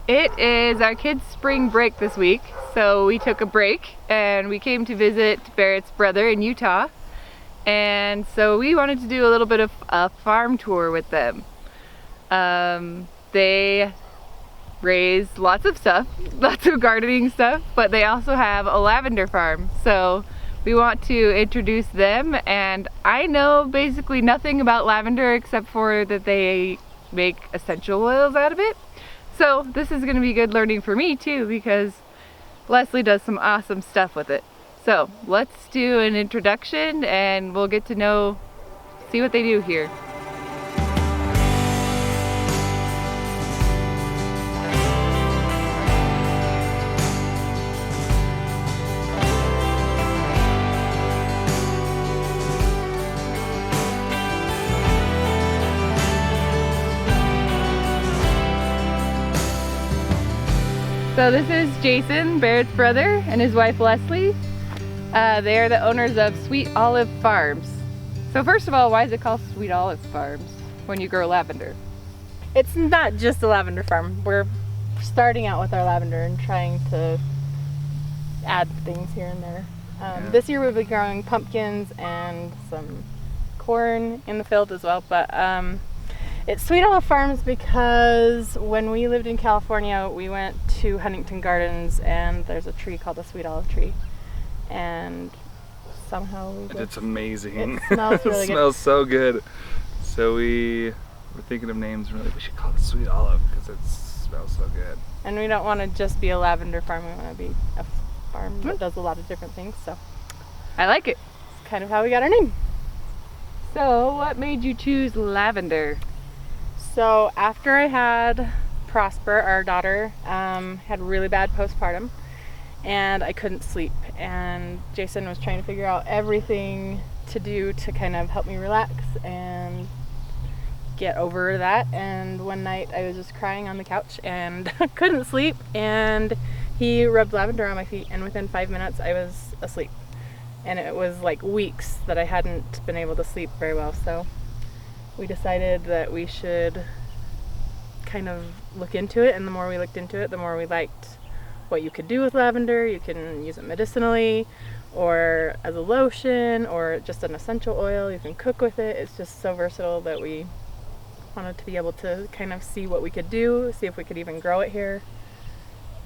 It is our kids' spring break this week, so we took a break and we came to visit Barrett's brother in Utah. And so we wanted to do a little bit of a farm tour with them. They raise lots of stuff, lots of gardening stuff, but they also have a lavender farm. So we want to introduce them, and I know basically nothing about lavender except for that they make essential oils out of it. So this is going to be good learning for me too, because Leslie does some awesome stuff with it. So let's do an introduction and we'll get to see what they do here. So this is Jason, Barrett's brother, and his wife Leslie. They are the owners of Sweet Olive Farms. So first of all, why is it called Sweet Olive Farms when you grow lavender? It's not just a lavender farm. We're starting out with our lavender and trying to add things here and there. This year we'll be growing pumpkins and some corn in the field as well, but it's Sweet Olive Farms because when we lived in California, we went to Huntington Gardens and there's a tree called the sweet olive tree. And somehow it's amazing. It smells really good. It smells so good. So we were thinking of names. We're like, we should call it Sweet Olive because it smells so good. And we don't want to just be a lavender farm. We want to be a farm that does a lot of different things. So I like it. It's kind of how we got our name. So what made you choose lavender? So after I had Prosper, our daughter, had really bad postpartum and I couldn't sleep, and Jason was trying to figure out everything to do to kind of help me relax and get over that. And one night I was just crying on the couch and couldn't sleep, and he rubbed lavender on my feet, and within 5 minutes I was asleep. And it was like weeks that I hadn't been able to sleep very well. So we decided that we should kind of look into it, and the more we looked into it, the more we liked what you could do with lavender. You can use it medicinally or as a lotion or just an essential oil. You can cook with it. It's just so versatile that we wanted to be able to kind of see what we could do, see if we could even grow it here.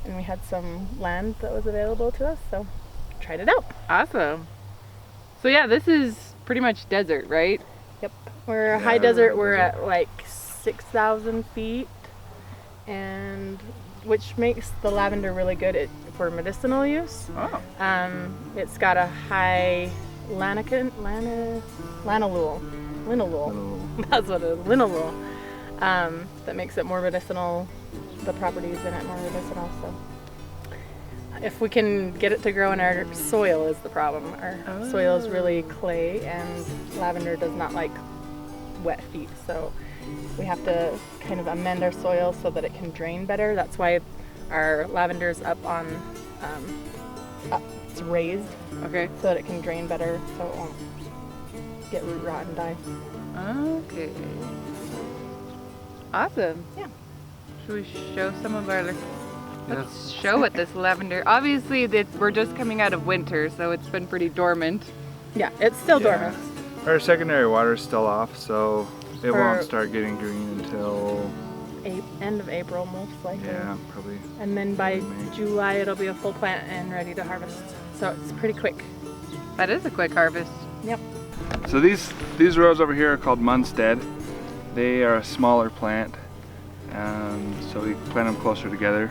And we had some land that was available to us, so tried it out. Awesome. So yeah, this is pretty much desert, right? Yep. We're high desert. We're at like 6,000 feet, and which makes the lavender really good for medicinal use. Oh. It's got a high linalool. That's what it is, linalool. That makes it more medicinal. The properties in it more medicinal. So if we can get it to grow in our soil is the problem. Our soil is really clay, and lavender does not like wet feet, so we have to kind of amend our soil so that it can drain better. That's why our lavender's up it's raised, okay, so that it can drain better, so it won't get root rot and die. Okay. Awesome. Yeah. Should we show some of our... Let's show what this lavender... Obviously, we're just coming out of winter, so it's been pretty dormant. Yeah, it's still dormant. Our secondary water is still off, so it won't start getting green until... end of April, most likely. Yeah, probably. And then by July, it'll be a full plant and ready to harvest. So it's pretty quick. That is a quick harvest. Yep. So these rows over here are called Munstead. They are a smaller plant, so we plant them closer together.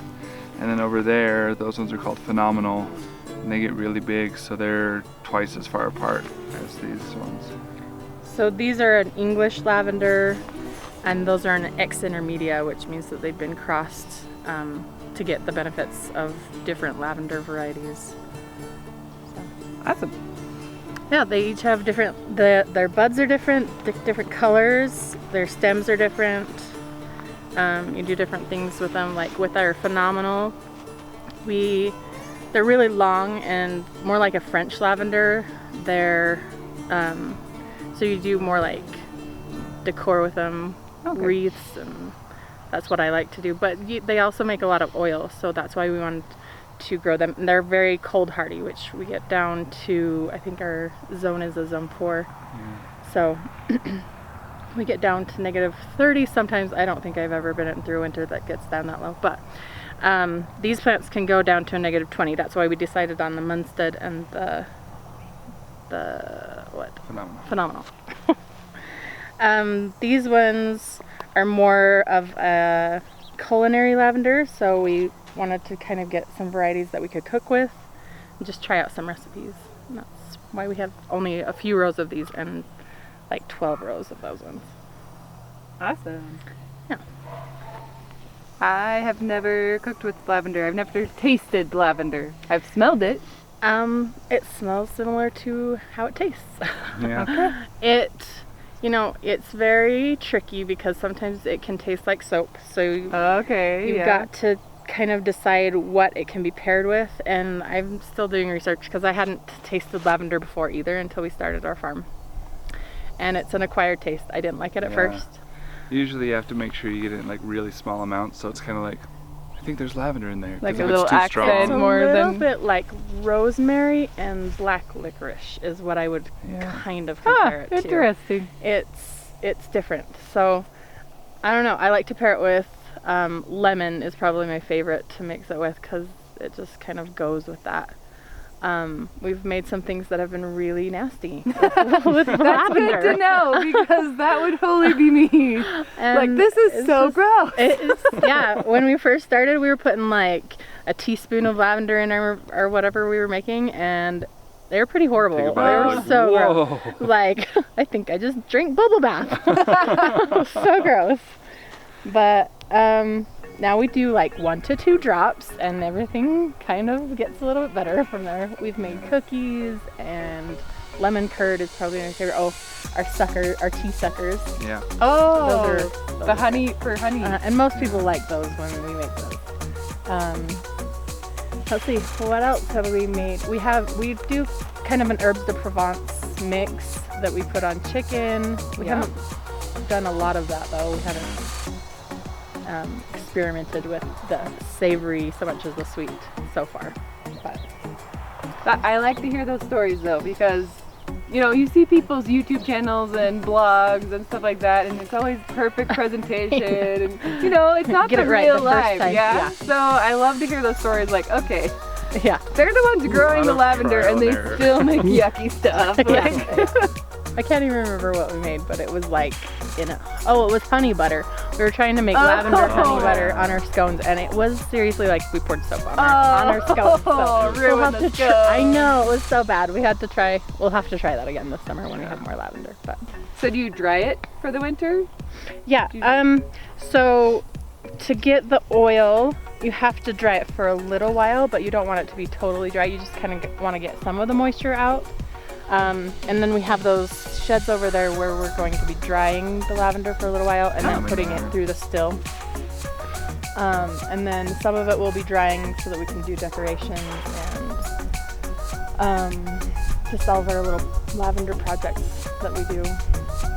And then over there, those ones are called Phenomenal, and they get really big, so they're twice as far apart as these ones. So these are an English lavender, and those are an ex intermedia, which means that they've been crossed to get the benefits of different lavender varieties. So. Awesome. Yeah, they each have different, their buds are different, different colors, their stems are different. You do different things with them, like with our Phenomenal, they're really long and more like a French lavender. They're, so you do more like decor with them, wreaths and that's what I like to do. But they also make a lot of oil, so that's why we wanted to grow them. And they're very cold hardy, which we get down to, I think our zone is a zone 4. So we get down to -30 sometimes. I don't think I've ever been through a winter that gets down that low, but these plants can go down to a -20. That's why we decided on the Munstead and the what? Phenomenal. These ones are more of a culinary lavender, so we wanted to kind of get some varieties that we could cook with and just try out some recipes. And that's why we have only a few rows of these and like 12 rows of those ones. Awesome. Yeah. I have never cooked with lavender. I've never tasted lavender. I've smelled it. It smells similar to how it tastes. Yeah. It's very tricky because sometimes it can taste like soap. So you've got to kind of decide what it can be paired with. And I'm still doing research because I hadn't tasted lavender before either until we started our farm. And it's an acquired taste. I didn't like it at first. Usually you have to make sure you get it in like really small amounts, so it's kind of like, I think there's lavender in there. Like a if little it's too accent. strong. It's a little bit like rosemary and black licorice is what I would kind of compare it to. Interesting. It's different. So I don't know. I like to pair it with lemon is probably my favorite to mix it with because it just kind of goes with that. We've made some things that have been really nasty with That's lavender. good to know because that would totally be me. Like, this is so gross. Yeah, when we first started, we were putting like a teaspoon of lavender in or whatever we were making, and they were pretty horrible. They were so gross. Like, I think I just drank bubble bath. So gross. But now we do like 1 to 2 drops and everything kind of gets a little bit better from there. We've made cookies and lemon curd is probably my favorite. Oh, our tea suckers. Yeah. Oh, those the are honey for honey. and most people like those when we make those. Let's see, what else have we made? We do kind of an herbes de Provence mix that we put on chicken. We haven't done a lot of that though. We haven't experimented with the savory so much as the sweet so far. But I like to hear those stories though because you see people's YouTube channels and blogs and stuff like that, and it's always perfect presentation, and it's not Get the it right real the first life. time, Yeah? yeah. So I love to hear those stories. Like, okay, yeah, they're the ones growing the lavender, and they still make yucky stuff. Like, I can't even remember what we made, but it was like it was honey butter. We were trying to make lavender honey butter on our scones, and it was seriously like we poured soap on our scones. So ruined the scones. I know, it was so bad. We'll have to try that again this summer when we have more lavender. But so do you dry it for the winter? yeah, so to get the oil, you have to dry it for a little while, but you don't want it to be totally dry. You just kind of want to get some of the moisture out. And then we have those sheds over there where we're going to be drying the lavender for a little while and then putting it through the still. And then some of it will be drying so that we can do decorations and just all of our little lavender projects that we do.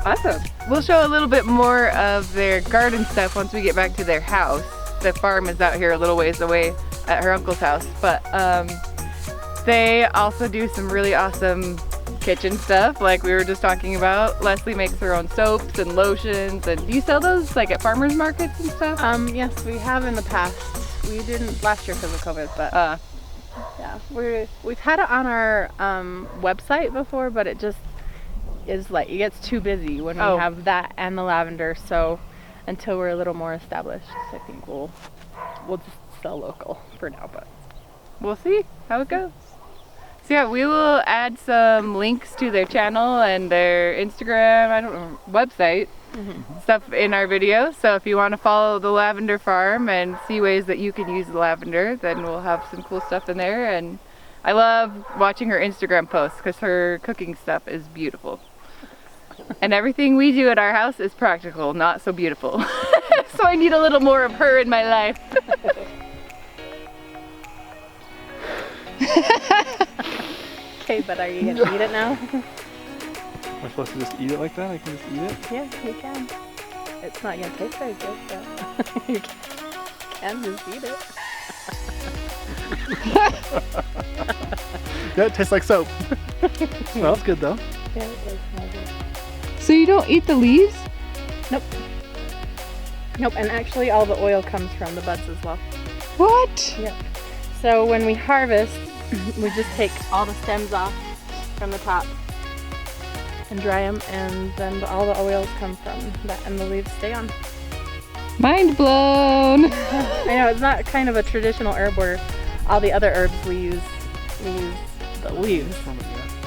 Awesome. We'll show a little bit more of their garden stuff once we get back to their house. The farm is out here a little ways away at her uncle's house, but they also do some really awesome kitchen stuff like we were just talking about. Leslie makes her own soaps and lotions, and do you sell those like at farmers markets and stuff? Yes, we have in the past. We didn't last year because of COVID, but yeah, we've had it on our website before, but it just is like it gets too busy when we have that and the lavender. So until we're a little more established, I think we'll just sell local for now, but we'll see how it goes. So yeah, we will add some links to their channel and their Instagram, website, stuff in our video. So if you want to follow the lavender farm and see ways that you can use the lavender, then we'll have some cool stuff in there. And I love watching her Instagram posts because her cooking stuff is beautiful. And everything we do at our house is practical, not so beautiful. So I need a little more of her in my life. okay, but are you gonna eat it now? Am I supposed to just eat it like that? I can just eat it? Yeah, you can. It's not gonna taste very good, but you can just eat it. Yeah, it tastes like soap. Smells good though. Yeah, it does smell good. So you don't eat the leaves? Nope. Nope, and actually all the oil comes from the buds as well. What? Yep. So when we harvest, we just take all the stems off from the top and dry them, and then all the oils come from that, and the leaves stay on. Mind blown. I know, it's not kind of a traditional herb where all the other herbs we use the leaves,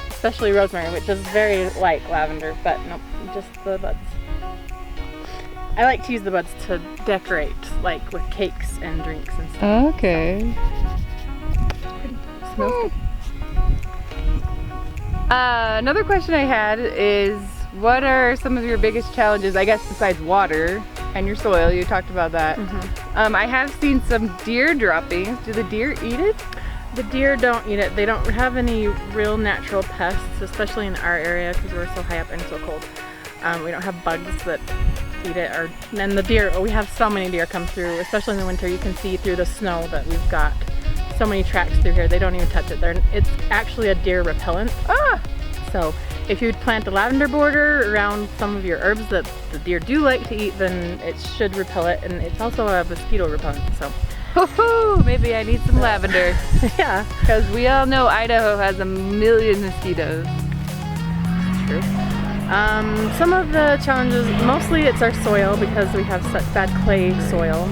especially rosemary, which is very like lavender, but nope, just the buds. I like to use the buds to decorate, like with cakes and drinks and stuff. Okay. Smells good. Another question I had is, what are some of your biggest challenges, I guess, besides water and your soil? You talked about that. I have seen some deer droppings. Do the deer eat it? The deer don't eat it. They don't have any real natural pests, especially in our area because we're so high up and so cold. We don't have bugs that eat it. And the deer, we have so many deer come through, especially in the winter. You can see through the snow that we've got so many tracks through here. They don't even touch it. It's actually a deer repellent. So if you'd plant a lavender border around some of your herbs that the deer do like to eat, then it should repel it, and it's also a mosquito repellent. So Maybe I need some lavender. yeah, Because we all know Idaho has a million mosquitoes. true. Some of the challenges, mostly it's our soil because we have such bad clay soil.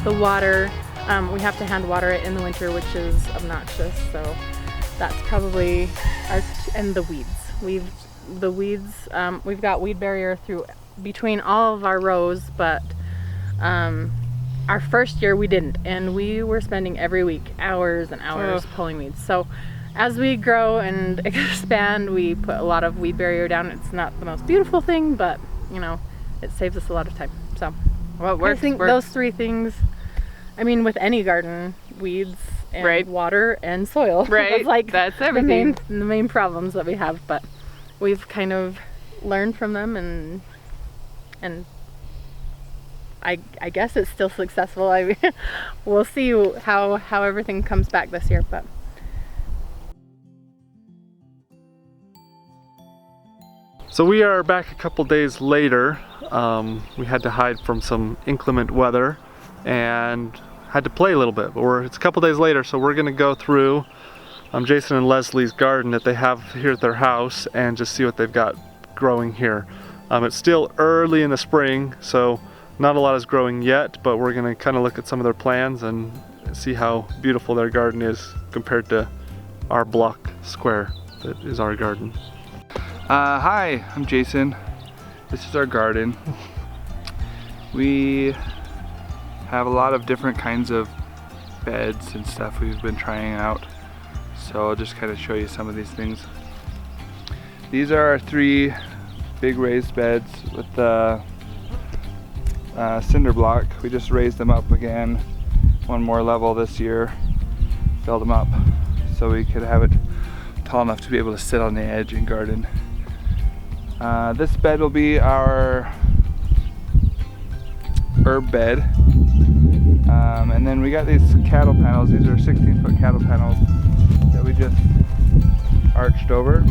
The water, we have to hand water it in the winter, which is obnoxious. So that's probably and the weeds. We've got weed barrier between all of our rows, but our first year we didn't, and we were spending every week hours and hours pulling weeds. So as we grow and expand, we put a lot of weed barrier down. It's not the most beautiful thing, but you know, it saves us a lot of time. So What works? I think those three things, I mean, with any garden, weeds and water and soil. Right. That's everything. The main problems that we have, but we've kind of learned from them, and I guess it's still successful. I mean, we'll see how everything comes back this year, but. So we are back a couple days later. We had to hide from some inclement weather and had to play a little bit, but it's a couple days later, so we're gonna go through Jason and Leslie's garden that they have here at their house and just see what they've got growing here. It's still early in the spring, so not a lot is growing yet, but we're gonna kind of look at some of their plans and see how beautiful their garden is compared to our block square that is our garden. Hi, I'm Jason. This is our garden. We have a lot of different kinds of beds and stuff we've been trying out. So I'll just kind of show you some of these things. These are our 3 big raised beds with the cinder block. We just raised them up again, one more level this year, filled them up so we could have it tall enough to be able to sit on the edge and garden. This bed will be our herb bed. And then we got these cattle panels. These are 16-foot cattle panels that we just arched over.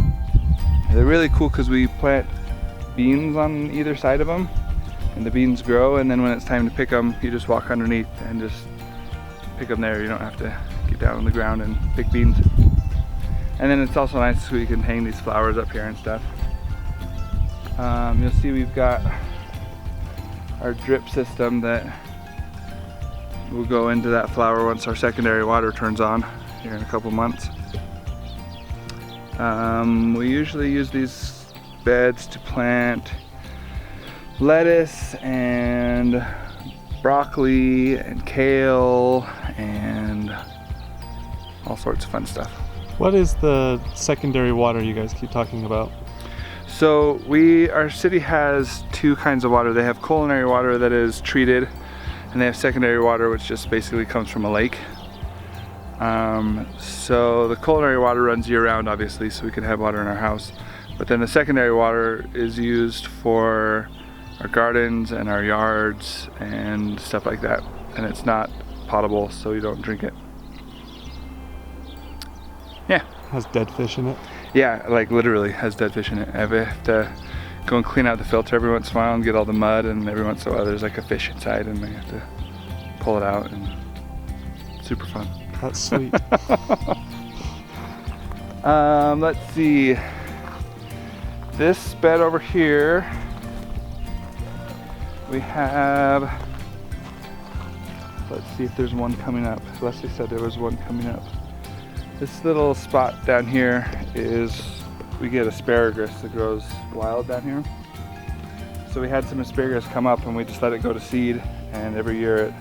They're really cool because we plant beans on either side of them, and the beans grow, and then when it's time to pick them, you just walk underneath and just pick them there. You don't have to get down on the ground and pick beans. And then it's also nice so we can hang these flowers up here and stuff. You'll see we've got our drip system that will go into that flower once our secondary water turns on here in a couple months. We usually use these beds to plant lettuce and broccoli and kale and all sorts of fun stuff. What is the secondary water you guys keep talking about? So our city has 2 kinds of water. They have culinary water that is treated, and they have secondary water which just basically comes from a lake. So the culinary water runs year round, obviously, so we can have water in our house. But then the secondary water is used for our gardens and our yards and stuff like that. And it's not potable, so you don't drink it. Yeah. Has dead fish in it. Yeah, like literally has dead fish in it. I have to go and clean out the filter every once in a while and get all the mud, and every once in a while there's like a fish inside and I have to pull it out, and it's super fun. That's sweet. Let's see. This bed over here, we have, let's see if there's one coming up. Leslie said there was one coming up. This little spot down here is, we get asparagus that grows wild down here. So we had some asparagus come up and we just let it go to seed, and every year it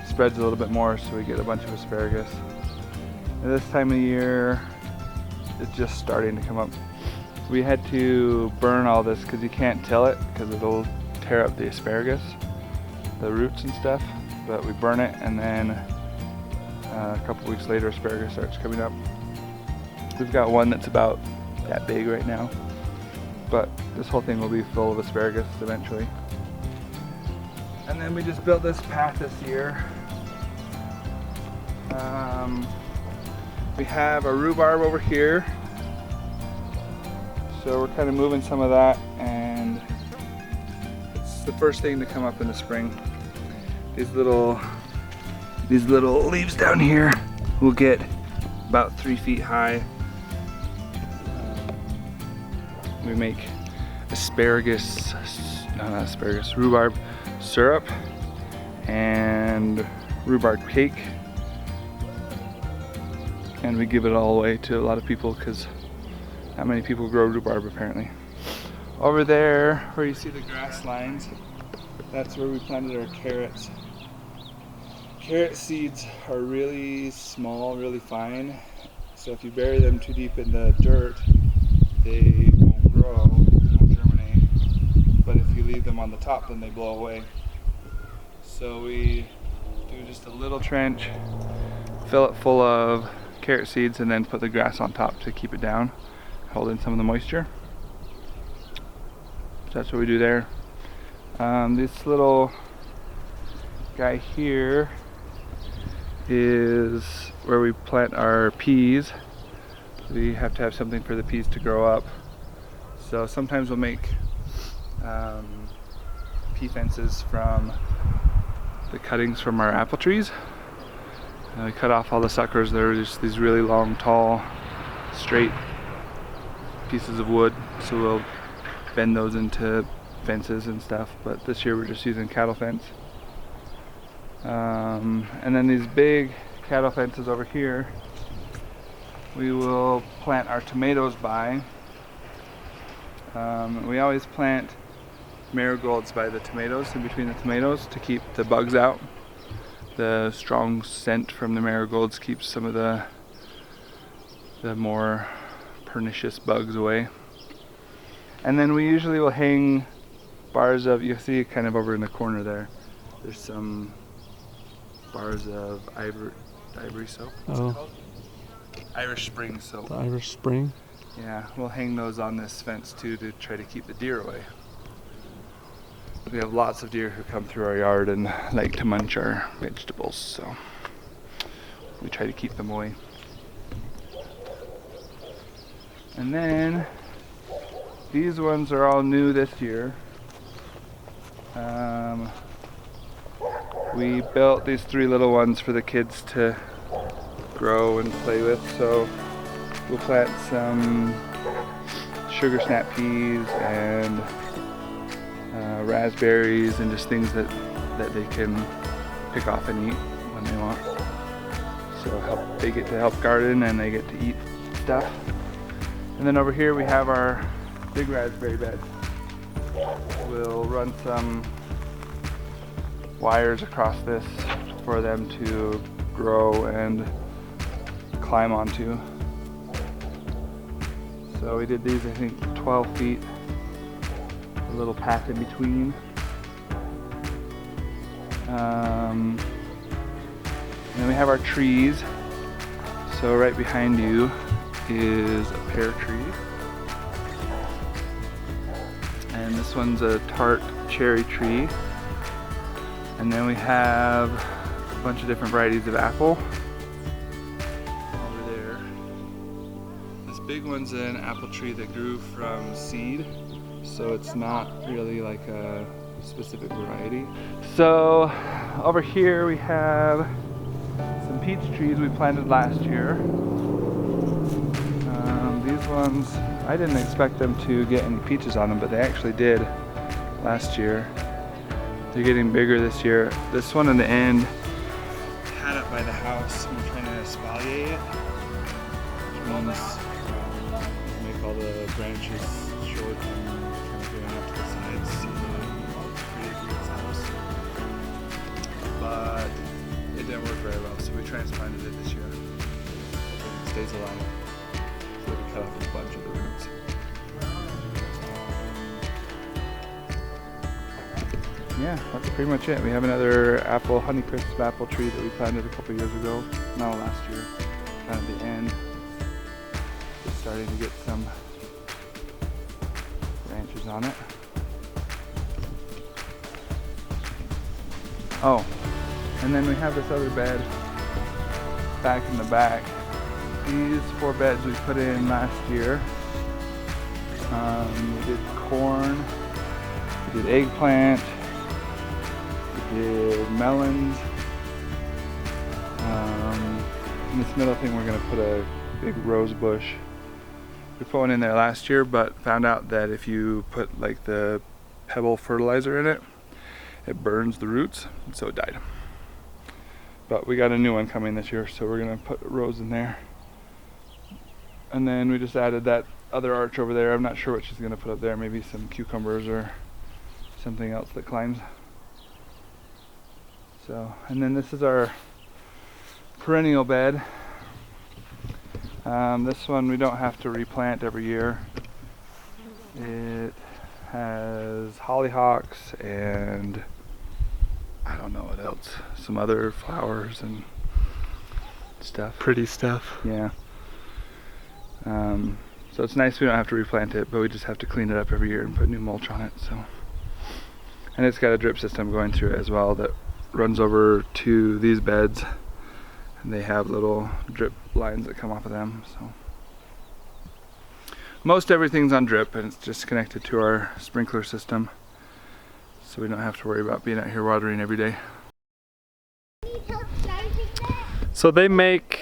spreads a little bit more, so we get a bunch of asparagus. And this time of year, it's just starting to come up. We had to burn all this because you can't till it because it'll tear up the asparagus, the roots and stuff. But we burn it, and then a couple weeks later asparagus starts coming up. We've got one that's about that big right now, but this whole thing will be full of asparagus eventually. And then we just built this path this year. We have a rhubarb over here, so we're kind of moving some of that, and it's the first thing to come up in the spring. These little leaves down here will get about 3 feet high. We make rhubarb syrup and rhubarb cake, and we give it all away to a lot of people because not many people grow rhubarb apparently. Over there where you see the grass lines, that's where we planted our carrots. Carrot seeds are really small, really fine, so if you bury them too deep in the dirt, they won't grow, they won't germinate. But if you leave them on the top, then they blow away. So we do just a little trench, fill it full of carrot seeds, and then put the grass on top to keep it down, hold in some of the moisture. So that's what we do there. This little guy here is where we plant our peas. We have to have something for the peas to grow up. So sometimes we'll make pea fences from the cuttings from our apple trees. And we cut off all the suckers. They're just these really long, tall, straight pieces of wood. So we'll bend those into fences and stuff. But this year we're just using cattle fence. And then these big cattle fences over here, we will plant our tomatoes by. We always plant marigolds by the tomatoes, in between the tomatoes, to keep the bugs out. The strong scent from the marigolds keeps some of the more pernicious bugs away. And then we usually will hang bars of, you see kind of over in the corner there, there's some bars of ivory soap. What's it called? Irish Spring soap. The Irish Spring? Yeah, we'll hang those on this fence too to try to keep the deer away. We have lots of deer who come through our yard and like to munch our vegetables, so we try to keep them away. And then these ones are all new this year. We built these 3 little ones for the kids to grow and play with, so we'll plant some sugar snap peas and raspberries and just things that they can pick off and eat when they want. So they get to help garden and they get to eat stuff. And then over here we have our big raspberry bed. We'll run some wires across this for them to grow and climb onto. So we did these, I think, 12 feet, a little path in between. And then we have our trees. So right behind you is a pear tree. And this one's a tart cherry tree. And then we have a bunch of different varieties of apple over there. This big one's an apple tree that grew from seed, so it's not really like a specific variety. So over here we have some peach trees we planted last year. These ones, I didn't expect them to get any peaches on them, but they actually did last year. They're getting bigger this year. This one in the end had it by the house. I'm trying to espalier it, which means make all the branches short and kind of going up to the sides so it's pretty for its house. But it didn't work very well, so we transplanted it this year. Hoping it stays alive. So we cut off a bunch of the roots. Yeah, that's pretty much it. We have another Honeycrisp apple tree that we planted a couple years ago. No, last year. Kind of the end. It's starting to get some branches on it. Oh, and then we have this other bed back in the back. These 4 beds we put in last year. We did corn, we did eggplant, we did melons. In this middle thing we're going to put a big rose bush. We put one in there last year, but found out that if you put like the pebble fertilizer in it, it burns the roots, so it died. But we got a new one coming this year, so we're going to put a rose in there. And then we just added that other arch over there. I'm not sure what she's going to put up there, maybe some cucumbers or something else that climbs. So, and then this is our perennial bed. This one we don't have to replant every year. It has hollyhocks and I don't know what else, some other flowers and stuff. Pretty stuff. Yeah. So it's nice we don't have to replant it, but we just have to clean it up every year and put new mulch on it. So, and it's got a drip system going through it as well that runs over to these beds, and they have little drip lines that come off of them. So most everything's on drip, and it's just connected to our sprinkler system, so we don't have to worry about being out here watering every day. So they make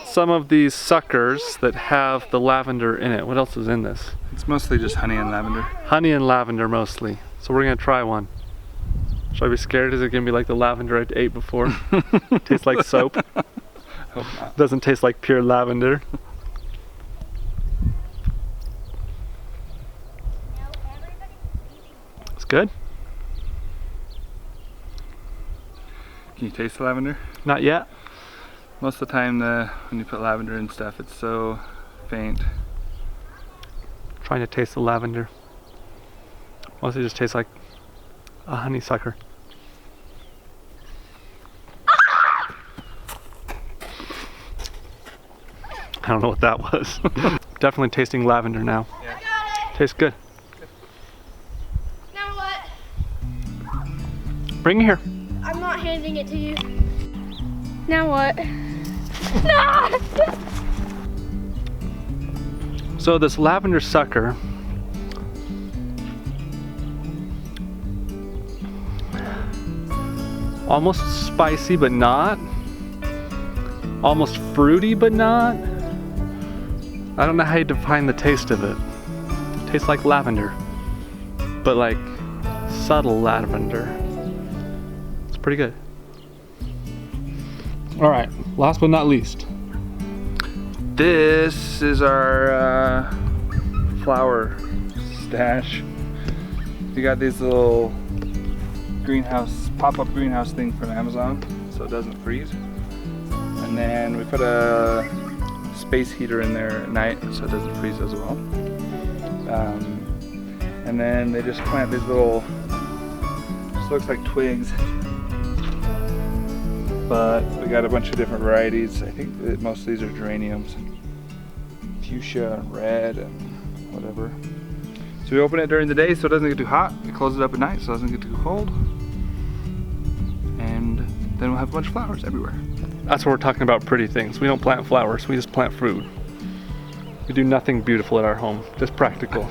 some of these suckers that have the lavender in it. What else is in this? It's mostly just honey and lavender. Honey and lavender mostly. So we're gonna try one. Should I be scared? Is it gonna be like the lavender I ate before? Tastes like soap. Hope not. Doesn't taste like pure lavender. It's good. Can you taste the lavender? Not yet. Most of the time when you put lavender and stuff, it's so faint. Trying to taste the lavender. Mostly just tastes like a honeysucker. I don't know what that was. Definitely tasting lavender now. Yeah. Tastes good. Now what? Bring it here. I'm not handing it to you. Now what? No! So this lavender sucker almost spicy but not, almost fruity but not. I don't know how you define the taste of it. It tastes like lavender, but like subtle lavender. It's pretty good. All right, last but not least. This is our flower stash. We got these little greenhouse, pop-up greenhouse thing from Amazon, so it doesn't freeze. And then we put a space heater in there at night, so it doesn't freeze as well. And then they just plant these little, just looks like twigs. But we got a bunch of different varieties. I think that most of these are geraniums. Fuchsia and red and whatever. So we open it during the day so it doesn't get too hot. We close it up at night so it doesn't get too cold. And then we'll have a bunch of flowers everywhere. That's what we're talking about, pretty things. We don't plant flowers, we just plant food. We do nothing beautiful at our home, just practical.